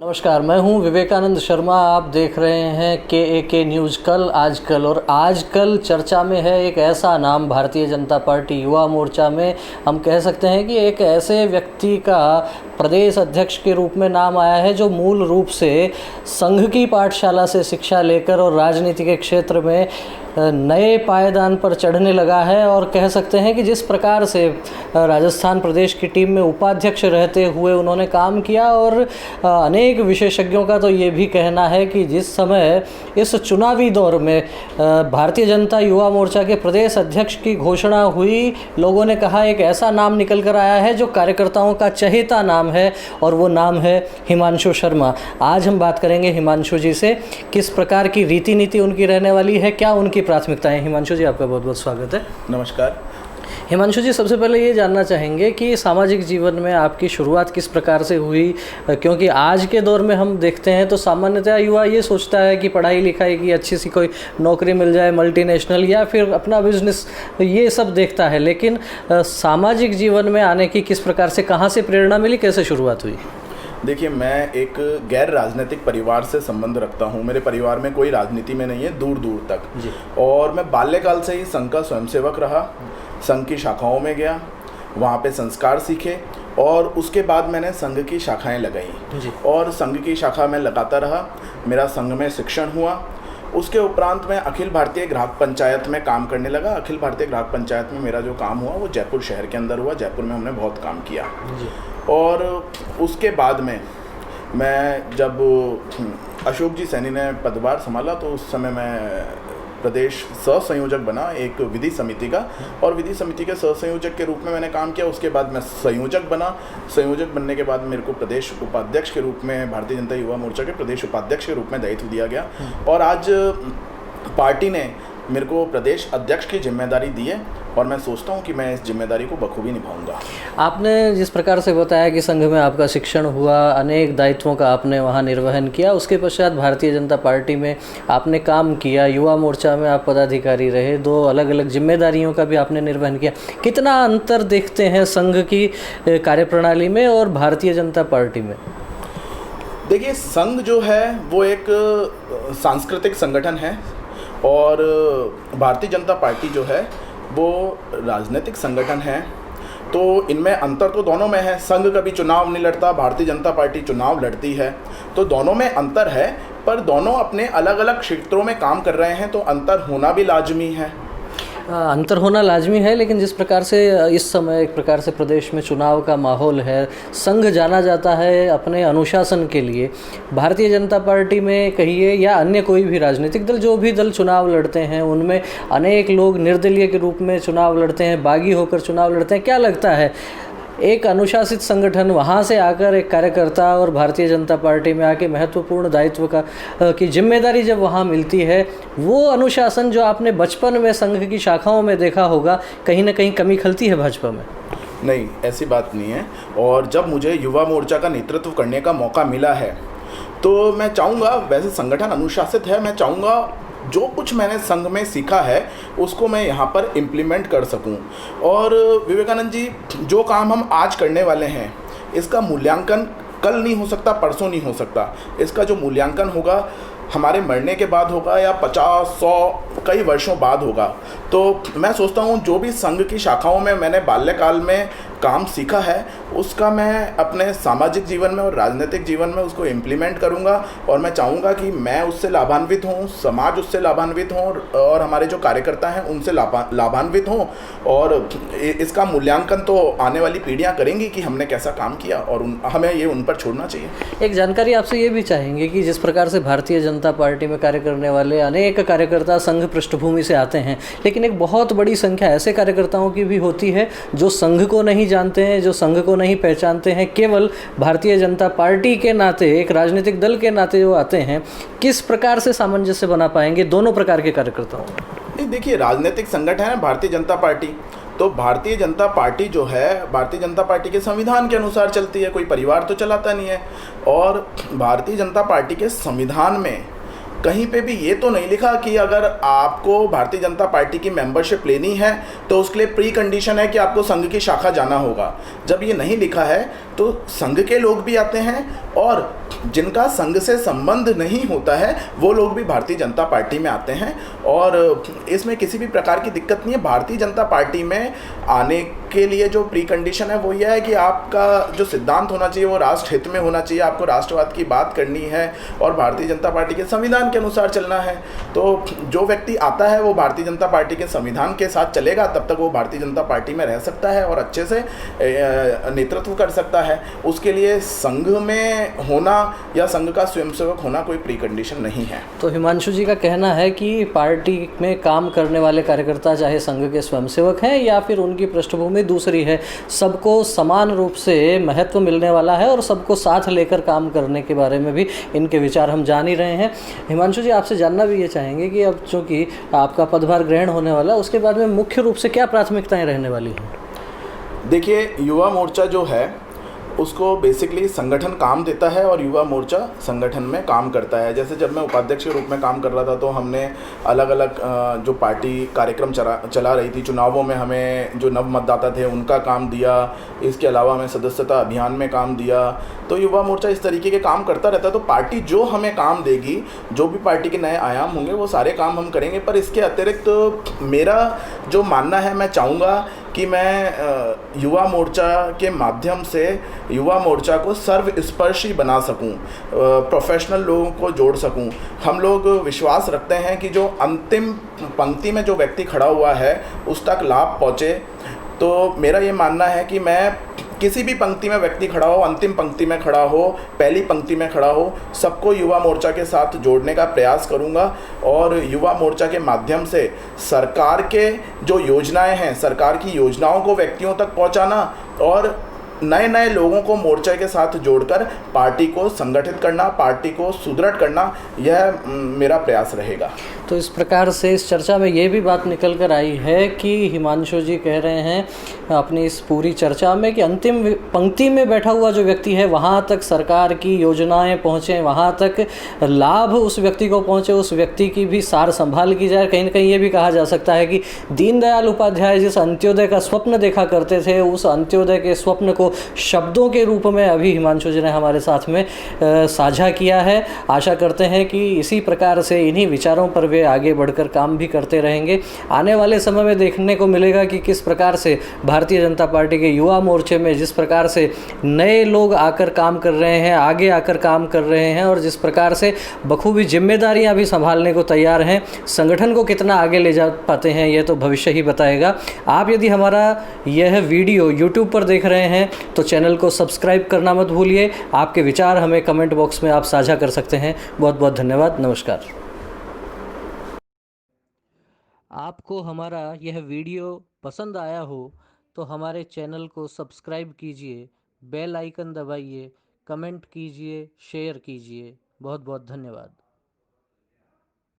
नमस्कार, मैं हूं विवेकानंद शर्मा। आप देख रहे हैं के न्यूज़ कल आजकल। और आजकल चर्चा में है एक ऐसा नाम भारतीय जनता पार्टी युवा मोर्चा में हम कह सकते हैं कि एक ऐसे व्यक्ति का प्रदेश अध्यक्ष के रूप में नाम आया है जो मूल रूप से संघ की पाठशाला से शिक्षा लेकर और राजनीति के क्षेत्र में नए पायदान पर चढ़ने लगा है। और कह सकते हैं कि जिस प्रकार से राजस्थान प्रदेश की टीम में उपाध्यक्ष रहते हुए उन्होंने काम किया, और अनेक विशेषज्ञों का तो ये भी कहना है कि जिस समय इस चुनावी दौर में भारतीय जनता युवा मोर्चा के प्रदेश अध्यक्ष की घोषणा हुई, लोगों ने कहा एक ऐसा नाम निकल कर आया है जो कार्यकर्ताओं का चहेता नाम है, और वो नाम है हिमांशु शर्मा। आज हम बात करेंगे हिमांशु जी से, किस प्रकार की रीति नीति उनकी रहने वाली है, क्या उनकी प्राथमिकताएं। हिमांशु जी, आपका बहुत बहुत स्वागत है। नमस्कार। हिमांशु जी, सबसे पहले ये जानना चाहेंगे कि सामाजिक जीवन में आपकी शुरुआत किस प्रकार से हुई, क्योंकि आज के दौर में हम देखते हैं तो सामान्यतः युवा ये सोचता है कि पढ़ाई लिखाई की अच्छी सी कोई नौकरी मिल जाए, मल्टीनेशनल, या फिर अपना बिजनेस, ये सब देखता है। लेकिन सामाजिक जीवन में आने की किस प्रकार से, कहाँ से प्रेरणा मिली, कैसे शुरुआत हुई? देखिए, मैं एक गैर राजनीतिक परिवार से संबंध रखता हूँ। मेरे परिवार में कोई राजनीति में नहीं है, दूर दूर तक जी। और मैं बाल्यकाल से ही संघ का स्वयंसेवक रहा, संघ की शाखाओं में गया, वहाँ पे संस्कार सीखे, और उसके बाद मैंने संघ की शाखाएं लगाई और संघ की शाखा में लगाता रहा। मेरा संघ में शिक्षण हुआ। उसके उपरांत मैं अखिल भारतीय ग्राहक पंचायत में काम करने लगा। अखिल भारतीय ग्राहक पंचायत में मेरा जो काम हुआ वो जयपुर शहर के अंदर हुआ। जयपुर में हमने बहुत काम किया। और उसके बाद में मैं जब अशोक जी सैनी ने पदभार संभाला तो उस समय मैं प्रदेश सह संयोजक बना एक विधि समिति का, और विधि समिति के सह संयोजक के रूप में मैंने काम किया। उसके बाद मैं संयोजक बना। संयोजक बनने के बाद मेरे को प्रदेश उपाध्यक्ष के रूप में, भारतीय जनता युवा मोर्चा के प्रदेश उपाध्यक्ष के रूप में दायित्व दिया गया, और आज पार्टी ने मेरे को प्रदेश अध्यक्ष की जिम्मेदारी दी है, और मैं सोचता हूँ कि मैं इस जिम्मेदारी को बखूबी निभाऊंगा। आपने जिस प्रकार से बताया कि संघ में आपका शिक्षण हुआ, अनेक दायित्वों का आपने वहाँ निर्वहन किया, उसके पश्चात भारतीय जनता पार्टी में आपने काम किया, युवा मोर्चा में आप पदाधिकारी रहे, 2 अलग अलग जिम्मेदारियों का भी आपने निर्वहन किया। कितना अंतर देखते हैं संघ की कार्यप्रणाली में और भारतीय जनता पार्टी में? देखिए, संघ जो है वो एक सांस्कृतिक संगठन है, और भारतीय जनता पार्टी जो है वो राजनीतिक संगठन है। तो इनमें अंतर तो दोनों में है। संघ कभी चुनाव नहीं लड़ता, भारतीय जनता पार्टी चुनाव लड़ती है, तो दोनों में अंतर है। पर दोनों अपने अलग अलग क्षेत्रों में काम कर रहे हैं, तो अंतर होना भी लाजमी है। अंतर होना लाजमी है, लेकिन जिस प्रकार से इस समय एक प्रकार से प्रदेश में चुनाव का माहौल है, संघ जाना जाता है अपने अनुशासन के लिए। भारतीय जनता पार्टी में कहिए या अन्य कोई भी राजनीतिक दल, जो भी दल चुनाव लड़ते हैं, उनमें अनेक लोग निर्दलीय के रूप में चुनाव लड़ते हैं, बागी होकर चुनाव लड़ते हैं। क्या लगता है, एक अनुशासित संगठन वहाँ से आकर एक कार्यकर्ता और भारतीय जनता पार्टी में आके महत्वपूर्ण दायित्व की जिम्मेदारी जब वहाँ मिलती है, वो अनुशासन जो आपने बचपन में संघ की शाखाओं में देखा होगा, कहीं ना कहीं कमी खलती है भाजपा में? नहीं, ऐसी बात नहीं है। और जब मुझे युवा मोर्चा का नेतृत्व करने का मौका मिला है, तो मैं चाहूँगा, वैसे संगठन अनुशासित है, मैं चाहूँगा जो कुछ मैंने संघ में सीखा है उसको मैं यहाँ पर इम्प्लीमेंट कर सकूँ। और विवेकानंद जी, जो काम हम आज करने वाले हैं इसका मूल्यांकन कल नहीं हो सकता, परसों नहीं हो सकता। इसका जो मूल्यांकन होगा हमारे मरने के बाद होगा, या 50-100 कई वर्षों बाद होगा। तो मैं सोचता हूँ जो भी संघ की शाखाओं में मैंने बाल्यकाल में काम सीखा है उसका मैं अपने सामाजिक जीवन में और राजनीतिक जीवन में उसको इम्प्लीमेंट करूँगा। और मैं चाहूँगा कि मैं उससे लाभान्वित हूँ, समाज उससे लाभान्वित हों, और हमारे जो कार्यकर्ता हैं उनसे लाभान्वित हों। और इसका मूल्यांकन तो आने वाली पीढ़ियाँ करेंगी कि हमने कैसा काम किया, और हमें ये उन पर छोड़ना चाहिए। एक जानकारी आपसे ये भी चाहेंगे कि जिस प्रकार से भारतीय जनता पार्टी में कार्य करने वाले अनेक कार्यकर्ता संघ पृष्ठभूमि से आते हैं, लेकिन एक बहुत बड़ी संख्या ऐसे कार्यकर्ताओं की भी होती है जो संघ को नहीं जानते हैं, जो संघ को नहीं पहचानते हैं, केवल भारतीय जनता पार्टी के नाते, एक राजनीतिक दल के नाते जो आते हैं। किस प्रकार से सामंजस्य बना पाएंगे दोनों प्रकार के कार्यकर्ताओं? देखिए, राजनीतिक संगठन है भारतीय जनता पार्टी, तो भारतीय जनता पार्टी जो है, भारतीय जनता पार्टी के संविधान के अनुसार चलती है, कोई परिवार तो चलाता नहीं है। और भारतीय जनता पार्टी के संविधान में कहीं पे भी ये तो नहीं लिखा कि अगर आपको भारतीय जनता पार्टी की मेंबरशिप लेनी है तो उसके लिए प्री कंडीशन है कि आपको संघ की शाखा जाना होगा। जब ये नहीं लिखा है तो संघ के लोग भी आते हैं और जिनका संघ से संबंध नहीं होता है वो लोग भी भारतीय जनता पार्टी में आते हैं, और इसमें किसी भी प्रकार की दिक्कत नहीं है। भारतीय जनता पार्टी में आने के लिए जो प्री कंडीशन है वो यह है कि आपका जो सिद्धांत होना चाहिए वो राष्ट्र हित में होना चाहिए, आपको राष्ट्रवाद की बात करनी है और भारतीय जनता पार्टी के संविधान के अनुसार चलना है। तो जो व्यक्ति आता है वो भारतीय जनता पार्टी के संविधान के साथ चलेगा, तब तक वो भारतीय जनता पार्टी में रह सकता है और अच्छे से नेतृत्व कर सकता है। उसके लिए संघ में होना या संघ का स्वयंसेवक होना कोई प्री कंडीशन नहीं है। तो हिमांशु जी का कहना है कि पार्टी में काम करने वाले कार्यकर्ता चाहे संघ के स्वयंसेवक हैं या फिर उनकी पृष्ठभूमि दूसरी है, सबको समान रूप से महत्व मिलने वाला है और सबको साथ लेकर काम करने के बारे में भी इनके विचार हम जान ही रहे हैं। हिमांशु जी, आपसे जानना भी ये चाहेंगे कि अब चूँकि आपका पदभार ग्रहण होने वाला है, उसके बाद में मुख्य रूप से क्या प्राथमिकताएं रहने वाली हैं? देखिए, युवा मोर्चा जो है उसको बेसिकली संगठन काम देता है और युवा मोर्चा संगठन में काम करता है। जैसे जब मैं उपाध्यक्ष के रूप में काम कर रहा था तो हमने अलग अलग जो पार्टी कार्यक्रम चला रही थी, चुनावों में हमें जो नव मतदाता थे उनका काम दिया, इसके अलावा हमें सदस्यता अभियान में काम दिया। तो युवा मोर्चा इस तरीके के काम करता रहता है। तो पार्टी जो हमें काम देगी, जो भी पार्टी के नए आयाम होंगे वो सारे काम हम करेंगे। पर इसके अतिरिक्त तो मेरा जो मानना है, मैं चाहूँगा कि मैं युवा मोर्चा के माध्यम से युवा मोर्चा को सर्वस्पर्शी बना सकूं, प्रोफेशनल लोगों को जोड़ सकूं। हम लोग विश्वास रखते हैं कि जो अंतिम पंक्ति में जो व्यक्ति खड़ा हुआ है उस तक लाभ पहुंचे। तो मेरा ये मानना है कि मैं किसी भी पंक्ति में व्यक्ति खड़ा हो, अंतिम पंक्ति में खड़ा हो, पहली पंक्ति में खड़ा हो, सबको युवा मोर्चा के साथ जोड़ने का प्रयास करूंगा और युवा मोर्चा के माध्यम से सरकार के जो योजनाएं हैं, सरकार की योजनाओं को व्यक्तियों तक पहुंचाना और नए नए लोगों को मोर्चे के साथ जोड़कर पार्टी को संगठित करना, पार्टी को सुदृढ़ करना, यह मेरा प्रयास रहेगा। तो इस प्रकार से इस चर्चा में ये भी बात निकल कर आई है कि हिमांशु जी कह रहे हैं अपनी इस पूरी चर्चा में कि अंतिम पंक्ति में बैठा हुआ जो व्यक्ति है वहाँ तक सरकार की योजनाएं पहुँचें, वहाँ तक लाभ उस व्यक्ति को पहुँचे, उस व्यक्ति की भी सार संभाल की जाए। कहीं न कहीं ये भी कहा जा सकता है कि दीनदयाल उपाध्याय जिस अंत्योदय का स्वप्न देखा करते थे, उस अंत्योदय के स्वप्न को शब्दों के रूप में अभी हिमांशु जी ने हमारे साथ में साझा किया है। आशा करते हैं कि इसी प्रकार से इन्हीं विचारों पर वे आगे बढ़कर काम भी करते रहेंगे। आने वाले समय में देखने को मिलेगा कि किस प्रकार से भारतीय जनता पार्टी के युवा मोर्चे में जिस प्रकार से नए लोग आकर काम कर रहे हैं, आगे आकर काम कर रहे हैं और जिस प्रकार से बखूबी जिम्मेदारियां भी संभालने को तैयार हैं, संगठन को कितना आगे ले जा पाते हैं ये तो भविष्य ही बताएगा। आप यदि हमारा यह वीडियो यूट्यूब पर देख रहे हैं तो चैनल को सब्सक्राइब करना मत भूलिए। आपके विचार हमें कमेंट बॉक्स में आप साझा कर सकते हैं। बहुत बहुत धन्यवाद। नमस्कार। आपको हमारा यह वीडियो पसंद आया हो तो हमारे चैनल को सब्सक्राइब कीजिए, बेल आइकन दबाइए, कमेंट कीजिए, शेयर कीजिए। बहुत बहुत धन्यवाद।